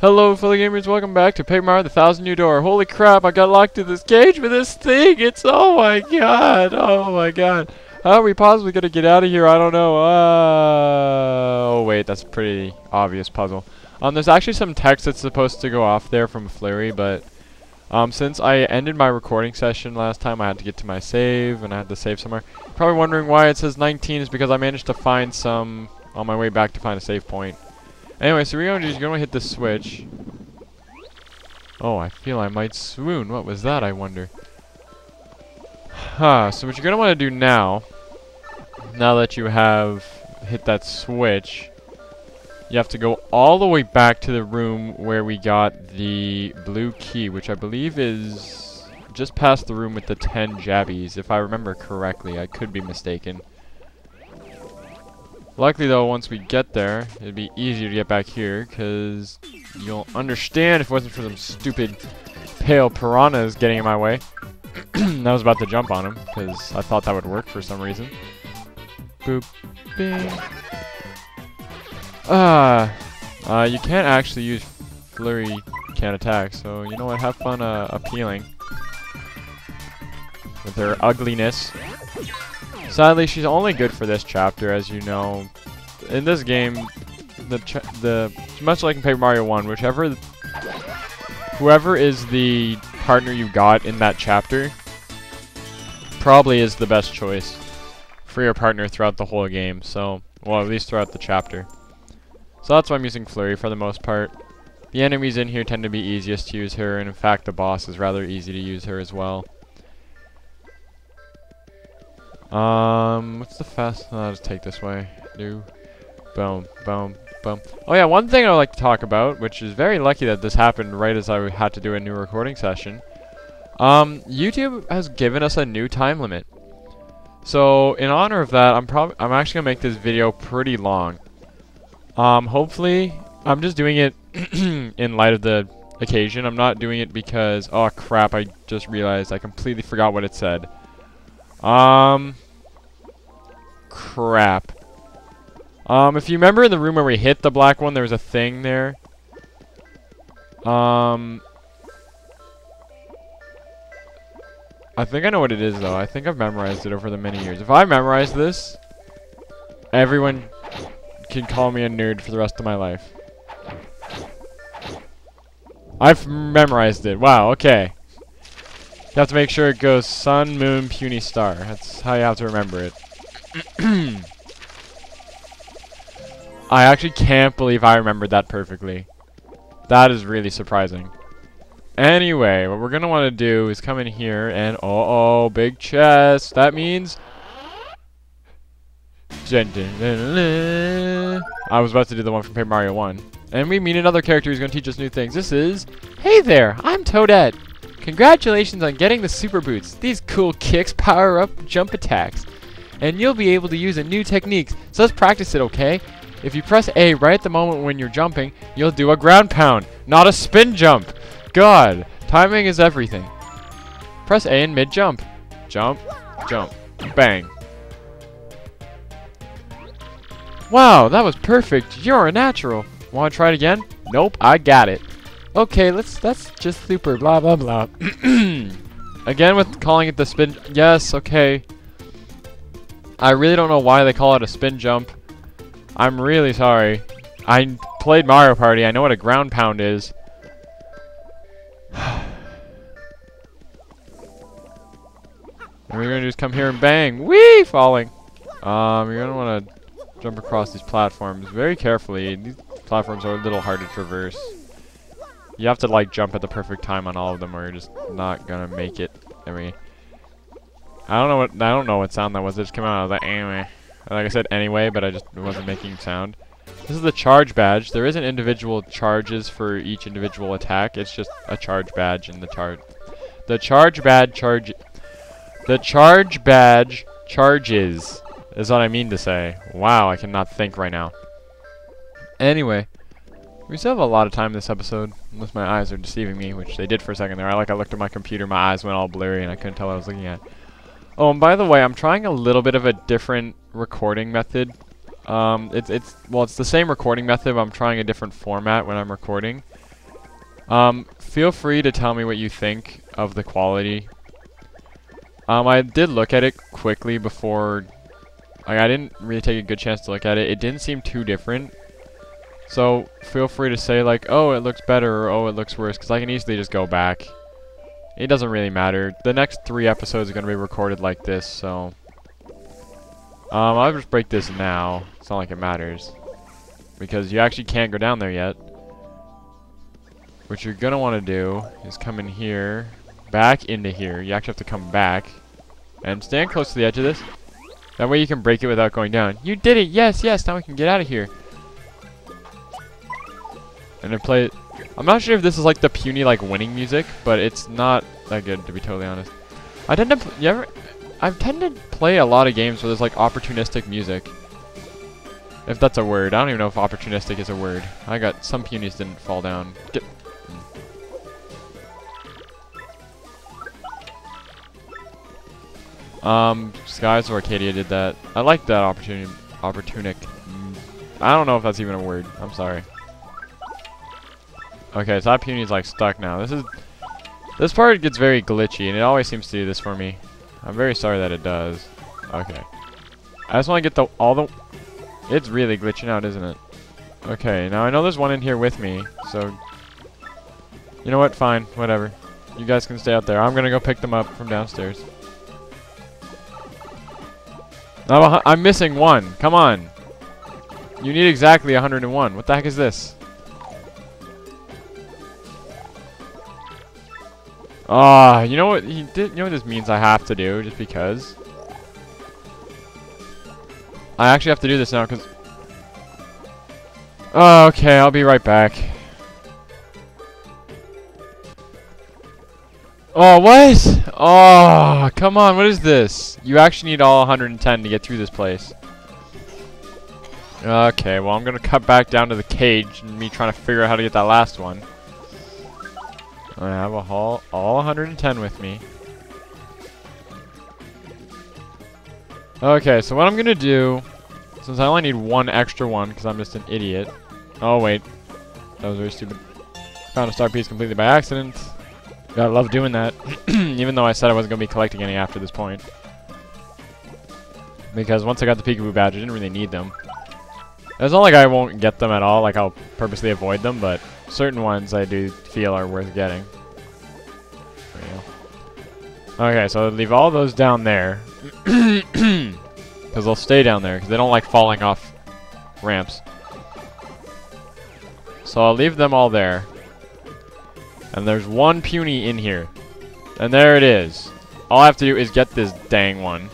Hello, fellow gamers. Welcome back to Paper Mario: The Thousand Year Door. Holy crap! I got locked in this cage with this thing. It's oh my god! Oh my god! How are we possibly gonna get out of here? I don't know. Oh wait, that's a pretty obvious puzzle. There's actually some text that's supposed to go off there from Flurry, but since I ended my recording session last time, I had to get to my save, and I had to save somewhere. Probably wondering why it says 19 is because I managed to find some on my way back to find a save point. Anyway, so we're gonna hit the switch. Oh, I feel I might swoon. What was that, I wonder? So what you're gonna want to do now that you have hit that switch, you have to go all the way back to the room where we got the blue key, which I believe is just past the room with the 10 jabbies, if I remember correctly. I could be mistaken. Luckily though, once we get there, it'd be easier to get back here, because you'll understand if it wasn't for some stupid pale piranhas getting in my way. I was about to jump on him, because I thought that would work for some reason. Boop. Bing. You can't actually use Flurry can't attack, so you know what, have fun appealing with her ugliness. Sadly, she's only good for this chapter, as you know. In this game, much like in Paper Mario 1, whoever is the partner you got in that chapter probably is the best choice for your partner throughout the whole game. So, well, at least throughout the chapter. So that's why I'm using Flurry for the most part. The enemies in here tend to be easiest to use her, and in fact, the boss is rather easy to use her as well. What's the fast? I'll just take this way. Do. Boom, boom, boom. Oh yeah, one thing I would like to talk about, which is very lucky that this happened right as I had to do a new recording session. YouTube has given us a new time limit. So, in honor of that, I'm actually gonna make this video pretty long. Hopefully, I'm just doing it in light of the occasion. I'm not doing it because, oh crap, I just realized I completely forgot what it said. Crap. If you remember in the room where we hit the black one, there was a thing there. I think I know what it is, though. I think I've memorized it over the many years. If I memorize this, everyone can call me a nerd for the rest of my life. I've memorized it. Wow, okay. You have to make sure it goes sun, moon, puny star. That's how you have to remember it. I actually can't believe I remembered that perfectly. That is really surprising. Anyway, what we're going to want to do is come in here and... oh, big chest. That means... I was about to do the one from Paper Mario 1. And we meet another character who's going to teach us new things. This is... Hey there, I'm Toadette. Congratulations on getting the super boots. These cool kicks power up jump attacks. And you'll be able to use a new technique. So let's practice it, okay? If you press A right at the moment when you're jumping, you'll do a ground pound, not a spin jump. God, timing is everything. Press A in mid-jump. Jump, jump, bang. Wow, that was perfect. You're a natural. Want to try it again? Nope, I got it. Okay, that's just super blah blah blah. Again with calling it the spin. Yes, okay. I really don't know why they call it a spin jump. I'm really sorry. I played Mario Party. I know what a ground pound is. And we're gonna just come here and bang. Whee! Falling. You're gonna want to jump across these platforms very carefully. These platforms are a little hard to traverse. You have to like jump at the perfect time on all of them, or you're just not gonna make it. I mean, I don't know what sound that was. It just came out. I was like, anyway. Like I said, anyway, but I just wasn't making sound. This is the charge badge. There isn't individual charges for each individual attack. It's just a charge badge and the charge. The charge badge charges is what I mean to say. Wow, I cannot think right now. Anyway. We still have a lot of time this episode, unless my eyes are deceiving me, which they did for a second there. I looked at my computer, my eyes went all blurry, and I couldn't tell what I was looking at. Oh, and by the way, I'm trying a little bit of a different recording method. It's the same recording method, but I'm trying a different format when I'm recording. Feel free to tell me what you think of the quality. I did look at it quickly before. Like, I didn't really take a good chance to look at it. It didn't seem too different. So feel free to say like, oh, it looks better, or oh, it looks worse, because I can easily just go back. It doesn't really matter. The next 3 episodes are going to be recorded like this, so I'll just break this now. It's not like it matters, because you actually can't go down there yet. What you're going to want to do is come in here, back into here. You actually have to come back and stand close to the edge of this. That way you can break it without going down. You did it! Yes, yes! Now we can get out of here. And then play it. I'm not sure if this is like the puny like winning music, but it's not that good, to be totally honest. I tend to play a lot of games where there's like opportunistic music. If that's a word. I don't even know if opportunistic is a word. I got some punies didn't fall down. Skies of Arcadia did that. I like that opportunic. I don't know if that's even a word. I'm sorry. Okay, so that puny's like stuck now. This part gets very glitchy, and it always seems to do this for me. I'm very sorry that it does. Okay. I just want to get all the... It's really glitching out, isn't it? Okay, now I know there's one in here with me, so... You know what? Fine. Whatever. You guys can stay out there. I'm gonna go pick them up from downstairs. I'm missing one. Come on. You need exactly 101. What the heck is this? You know what he did? You know what this means? I have to do just because. I actually have to do this now because. Oh, okay, I'll be right back. Oh, what? Oh, come on! What is this? You actually need all 110 to get through this place. Okay, well I'm gonna cut back down to the cage and me trying to figure out how to get that last one. I have all 110 with me. Okay, so what I'm gonna do, since I only need one extra one, because I'm just an idiot. Oh wait, that was very stupid. Found a star piece completely by accident. Gotta love doing that, even though I said I wasn't gonna be collecting any after this point. Because once I got the peekaboo badge, I didn't really need them. It's not like I won't get them at all, like I'll purposely avoid them, but certain ones I do feel are worth getting. There we go. Okay, so I'll leave all those down there. Because they'll stay down there, because they don't like falling off ramps. So I'll leave them all there. And there's one puny in here. And there it is. All I have to do is get this dang one.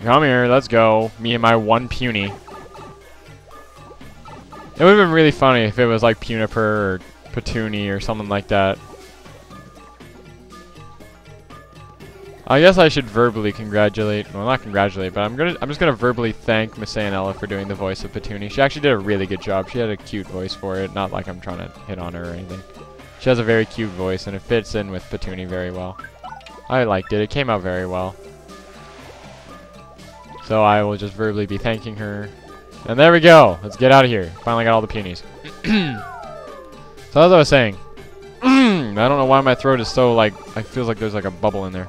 Come here, let's go. Me and my one puny. It would have been really funny if it was like Puniper or Petuni or something like that. I guess I should verbally congratulate, well not congratulate, but I'm just gonna verbally thank Miss Ella for doing the voice of Petuni. She actually did a really good job. She had a cute voice for it, not like I'm trying to hit on her or anything. She has a very cute voice and it fits in with Petuni very well. I liked it. It came out very well. So I will just verbally be thanking her. And there we go. Let's get out of here. Finally got all the punies. So as I was saying, I don't know why my throat is so like, I feels like there's like a bubble in there.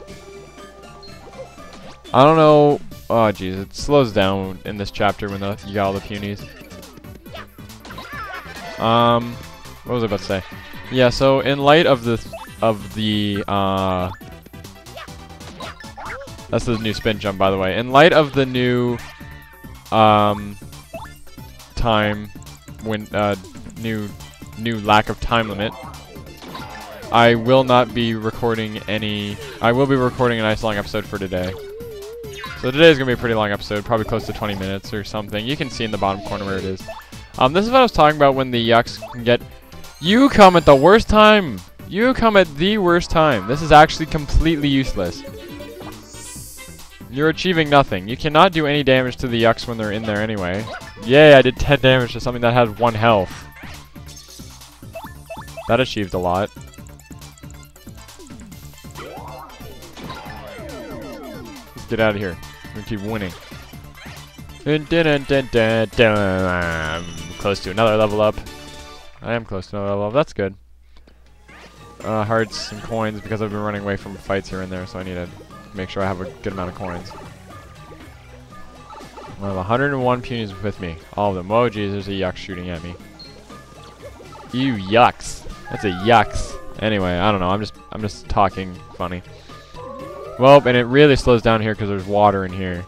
I don't know. Oh jeez, it slows down in this chapter when you got all the punies. What was I about to say? Yeah, so in light of the that's the new spin jump, by the way. In light of the new time when new lack of time limit, I will not be recording any. I will be recording a nice long episode for today. So today is gonna be a pretty long episode, probably close to 20 minutes or something. You can see in the bottom corner where it is. This is what I was talking about when the yucks can get. You come at the worst time. You come at the worst time. This is actually completely useless. You're achieving nothing. You cannot do any damage to the yucks when they're in there anyway. Yay, I did 10 damage to something that had 1 health. That achieved a lot. Let's get out of here. We're gonna keep winning. close to another level up. I am close to another level up. That's good. Hearts and coins because I've been running away from fights here and there, so I need to make sure I have a good amount of coins. I have 101 punies with me. All of them. Oh, geez, there's a yuck shooting at me. Ew, yucks. That's a yucks. Anyway, I don't know. I'm just talking funny. Well, and it really slows down here because there's water in here.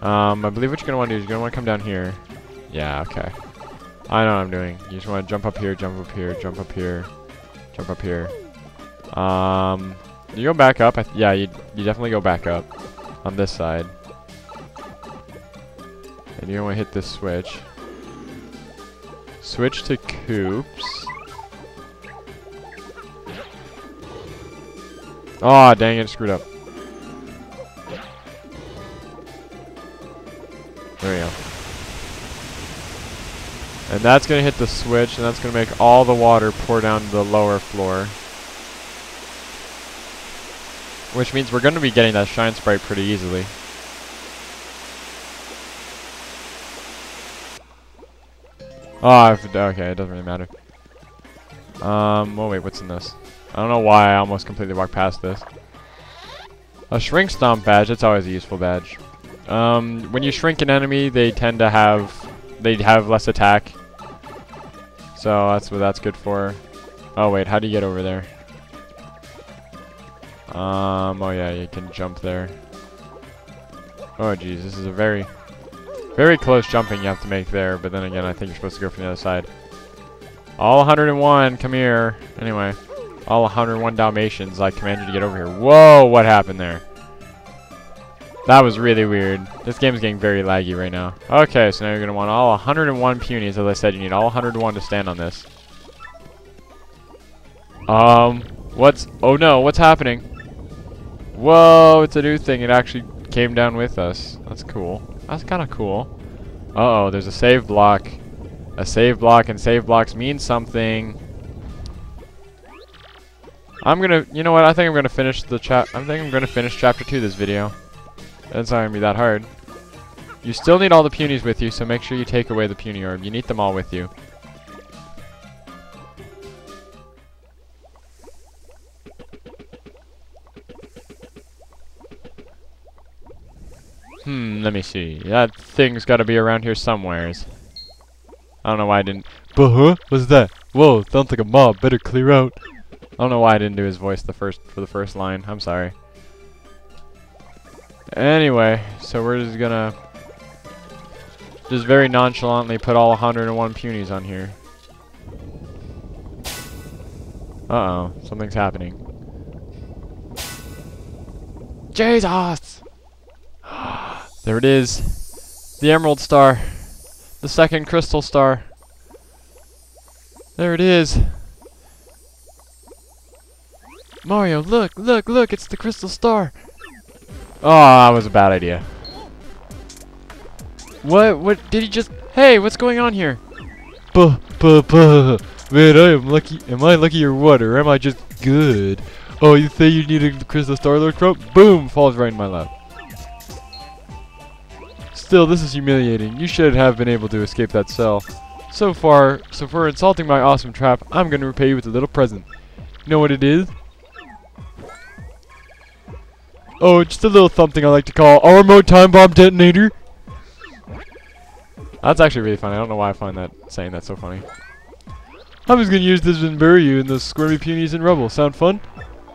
I believe what you're gonna want to do is you're gonna want to come down here. Yeah, okay. I know what I'm doing. You just want to jump up here, jump up here, jump up here, jump up here. You go back up. Yeah, you definitely go back up on this side. And you want to hit this switch. Switch to coops. Aw, dang it, screwed up. There we go. And that's going to hit the switch, and that's going to make all the water pour down to the lower floor. Which means we're going to be getting that shine sprite pretty easily. Oh, okay, it doesn't really matter. Oh wait, what's in this? I don't know why I almost completely walked past this. A shrink stomp badge, that's always a useful badge. When you shrink an enemy, they tend to have less attack. So that's what that's good for. Oh wait, how do you get over there? Oh yeah, you can jump there. Oh geez, this is a very close jumping you have to make there, but then again, I think you're supposed to go from the other side. All 101, come here. Anyway, all 101 Dalmatians, I command you to get over here. Whoa, what happened there? That was really weird. This game's getting very laggy right now. Okay, so now you're going to want all 101 punies. As I said, you need all 101 to stand on this. Oh no, what's happening? Whoa, it's a new thing. It actually came down with us. That's cool. That's kind of cool. Uh-oh, there's a save block. A save block, and save blocks mean something. You know what? I think I'm gonna finish chapter 2 of this video. It's not gonna be that hard. You still need all the punies with you, so make sure you take away the puny orb. You need them all with you. Let me see. That thing's gotta be around here somewheres. I don't know why I didn't. What's that? Whoa, sounds like a mob. Better clear out. I don't know why I didn't do his voice for the first line. I'm sorry. Anyway, so we're just gonna very nonchalantly put all 101 punies on here. Uh-oh, something's happening. Jesus! There it is. The Emerald Star. The second Crystal Star. There it is. Mario, look, it's the Crystal Star. Oh, that was a bad idea. What did he just... Hey, what's going on here? Man, I am lucky. Am I lucky or what? Or am I just good? Oh, you say you need a Crystal Star Lord Crow? Boom! Falls right in my lap. Still, this is humiliating. You should have been able to escape that cell. So for insulting my awesome trap, I'm going to repay you with a little present. You know what it is? Oh, just a little something I like to call our remote time bomb detonator. That's actually really funny. I don't know why I find saying that so funny. I'm just going to use this and bury you in those squirmy punies and rubble. Sound fun?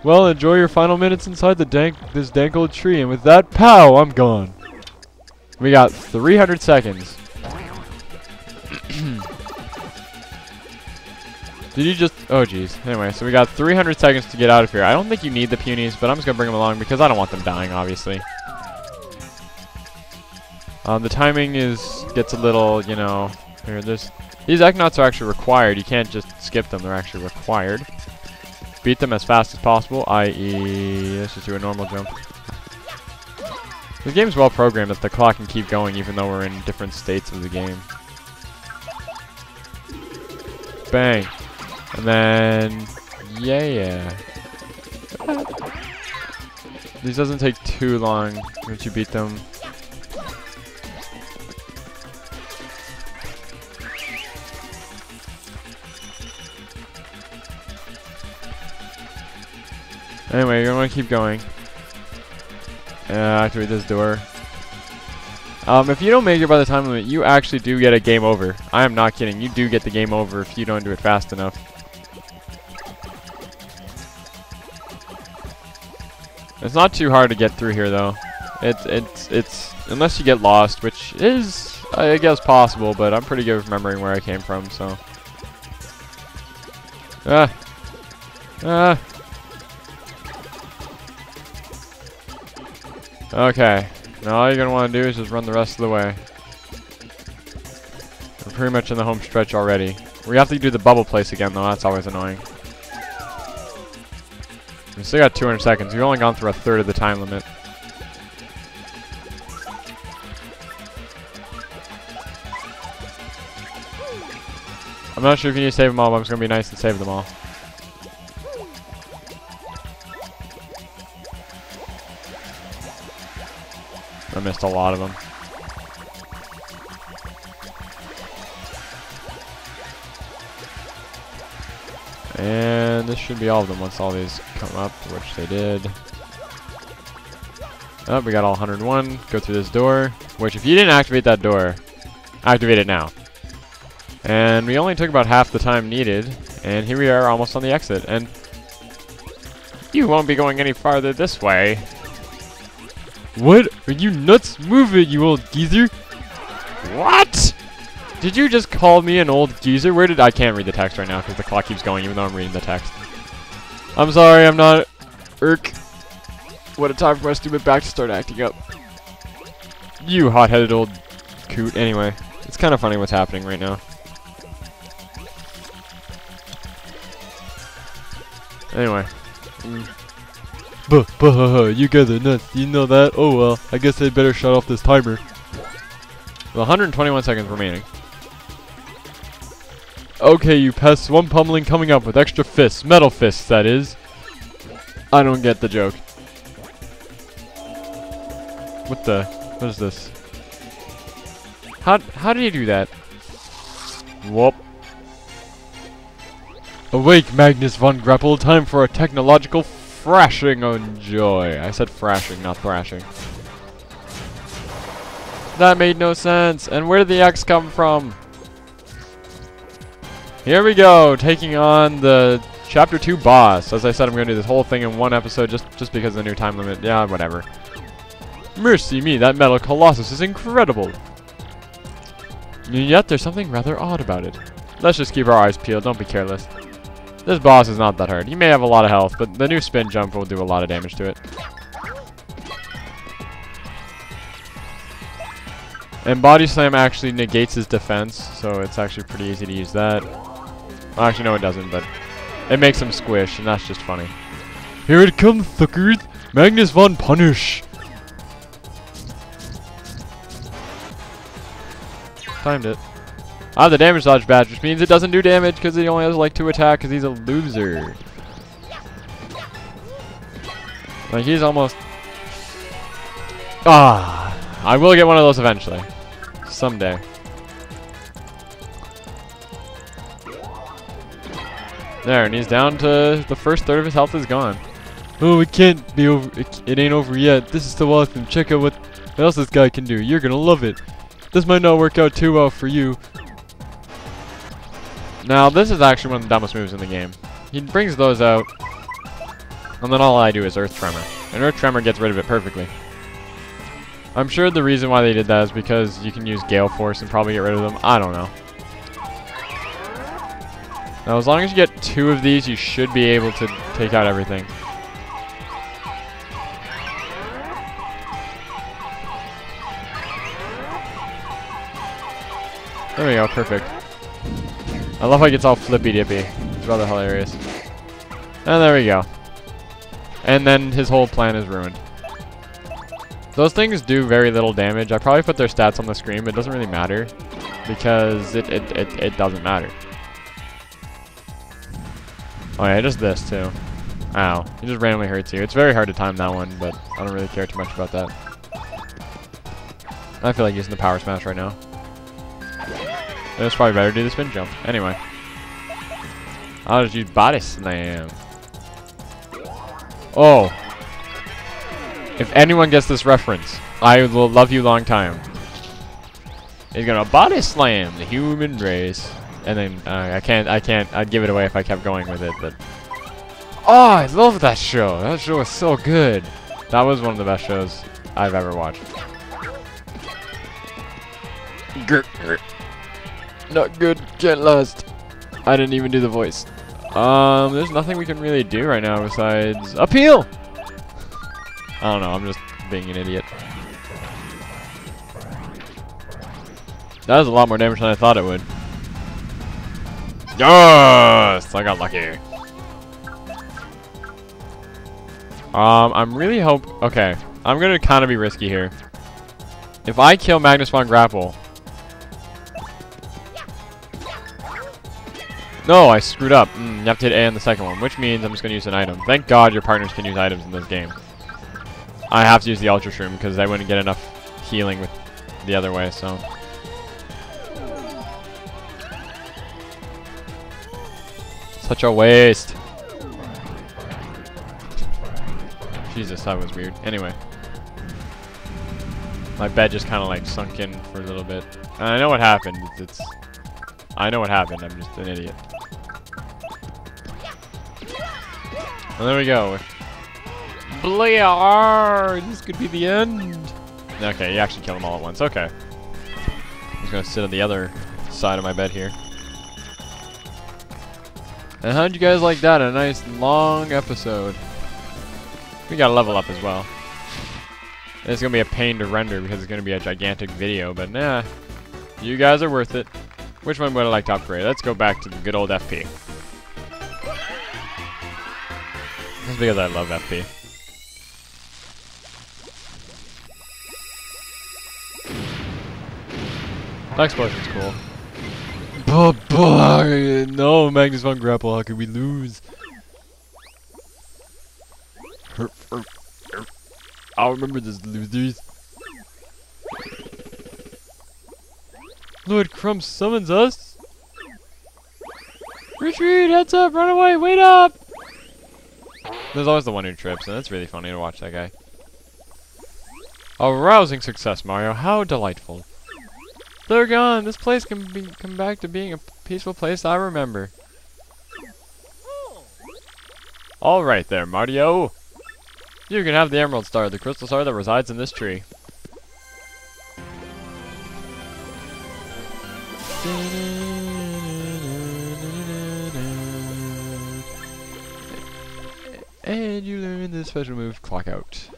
Well, enjoy your final minutes inside this dank old tree, and with that, pow, I'm gone. We got 300 seconds. Did you just... Oh, jeez. Anyway, so we got 300 seconds to get out of here. I don't think you need the punies, but I'm just going to bring them along because I don't want them dying, obviously. The timing gets a little, you know... These Eknauts are actually required. You can't just skip them. They're actually required. Beat them as fast as possible, i.e. let's just do a normal jump. This game's well programmed that the clock can keep going even though we're in different states of the game. Bang. And then... yeah. These doesn't take too long once you beat them. Anyway, you're gonna want to keep going. Activate this door. If you don't make it by the time limit, you actually do get a game over. I am not kidding. You do get the game over if you don't do it fast enough. It's not too hard to get through here, though. It's unless you get lost, which is, I guess, possible. But I'm pretty good with remembering where I came from, so. Okay. Now all you're going to want to do is just run the rest of the way. We're pretty much in the home stretch already. We have to do the bubble place again, though. That's always annoying. We still got 200 seconds. We've only gone through a third of the time limit. I'm not sure if you need to save them all, but I'm just going to be nice and save them all. I missed a lot of them. And this should be all of them once all these come up, which they did. Oh, we got all 101. Go through this door, which if you didn't activate that door, activate it now. And we only took about half the time needed, and here we are almost on the exit. And you won't be going any farther this way. What? Are you nuts? Move it, you old geezer. What? Did you just call me an old geezer? Where did I can't read the text right now because the clock keeps going even though I'm reading the text. I'm sorry, I'm not irk. What a time for my stupid back to start acting up. You hot-headed old coot. Anyway, it's kind of funny what's happening right now. Anyway. You guys are nuts. You know that? Oh well, I guess I'd better shut off this timer. Well, 121 seconds remaining. Okay, you pests. One pummeling coming up with extra fists. Metal fists, that is. I don't get the joke. What the? What is this? How did you do that? Whoop. Awake, Magnus von Grapple. Time for a technological thrashing. Enjoy. I said thrashing, not thrashing. That made no sense. And where did the X come from? Here we go, taking on the Chapter 2 boss. As I said, I'm going to do this whole thing in one episode just because of the new time limit. Yeah, whatever. Mercy me, that metal Colossus is incredible. And yet, there's something rather odd about it. Let's just keep our eyes peeled, don't be careless. This boss is not that hard. He may have a lot of health, but the new spin jump will do a lot of damage to it. And Body Slam actually negates his defense, so it's actually pretty easy to use that. Well, actually, no, it doesn't, but it makes him squish, and that's just funny. Here it comes, suckers! Magnus von Punish! Timed it. I have the damage dodge badge, which means it doesn't do damage because he only has like 2 attack because he's a loser. Like, he's almost... Ah! I will get one of those eventually. Someday. There, and he's down to the first third of his health is gone. Oh, it can't be over. It ain't over yet. This is still awesome. Check out what else this guy can do. You're gonna love it. This might not work out too well for you. Now, this is actually one of the dumbest moves in the game. He brings those out, and then all I do is Earth Tremor. And Earth Tremor gets rid of it perfectly. I'm sure the reason why they did that is because you can use Gale Force and probably get rid of them. I don't know. Now, as long as you get 2 of these, you should be able to take out everything. There we go, perfect. I love how he gets all flippy-dippy. It's rather hilarious. And there we go. And then his whole plan is ruined. Those things do very little damage. I probably put their stats on the screen, but it doesn't really matter. Because it doesn't matter. Oh yeah, just this too. Ow. It just randomly hurts you. It's very hard to time that one, but I don't really care too much about that. I feel like using the Power Smash right now. It's probably better to do the spin jump. Anyway. I'll just use Body Slam. Oh. If anyone gets this reference, I will love you long time. He's gonna body slam the human race. And then, I'd give it away if I kept going with it, but... Oh, I love that show. That show was so good. That was one of the best shows I've ever watched. Not good, can't last. I didn't even do the voice. There's nothing we can really do right now besides appeal. I don't know, I'm just being an idiot. That was a lot more damage than I thought it would. Yes! I got lucky. I'm really okay, I'm gonna kind of be risky here. If I kill Magnus von Grapple... No, I screwed up. You have to hit A on the second one, which means I'm just gonna use an item. Thank God your partners can use items in this game. I have to use the Ultra Shroom because I wouldn't get enough healing with the other way, so... Such a waste. Jesus, that was weird. Anyway. My bed just kind of like sunk in for a little bit. And I know what happened. I know what happened. I'm just an idiot. Well, there we go. Blair! This could be the end. Okay, you actually killed them all at once. Okay. I'm just gonna sit on the other side of my bed here. And how'd you guys like that? A nice long episode. We gotta level up as well. It's gonna be a pain to render because it's gonna be a gigantic video, but nah. You guys are worth it. Which one would I like to upgrade? Let's go back to the good old FP. That's because I love FP. That explosion's cool. Bye-bye! No, Magnus von Grapple, how could we lose? I'll remember this, losers. Lord Crumb summons us? Retreat! Heads up! Run away! Wait up! There's always the one who trips, and it's really funny to watch that guy. A rousing success, Mario. How delightful. They're gone. This place can come back to being a peaceful place I remember. All right there, Mario. You can have the Emerald Star, the crystal star that resides in this tree. And you learn the special move, Clock Out.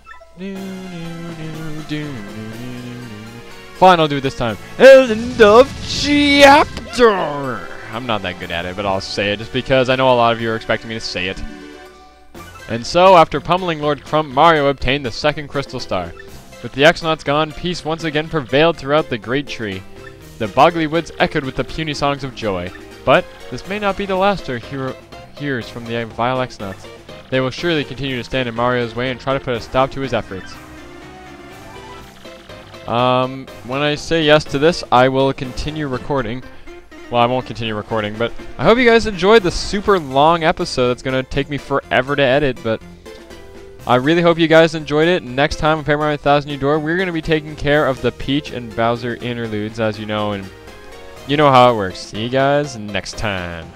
Fine, I'll do it this time. End of chapter! I'm not that good at it, but I'll say it just because I know a lot of you are expecting me to say it. And so, after pummeling Lord Crump, Mario obtained the second Crystal Star. With the Exonauts gone, peace once again prevailed throughout the great tree. The boggly woods echoed with the puny songs of joy. But this may not be the last our hero hears from the vile Exonauts. They will surely continue to stand in Mario's way and try to put a stop to his efforts. When I say yes to this, I will continue recording. Well, I won't continue recording, but I hope you guys enjoyed the super long episode. That's going to take me forever to edit, but I really hope you guys enjoyed it. Next time on Paper Mario 1000 Year Door, we're going to be taking care of the Peach and Bowser interludes, as you know, and you know how it works. See you guys next time.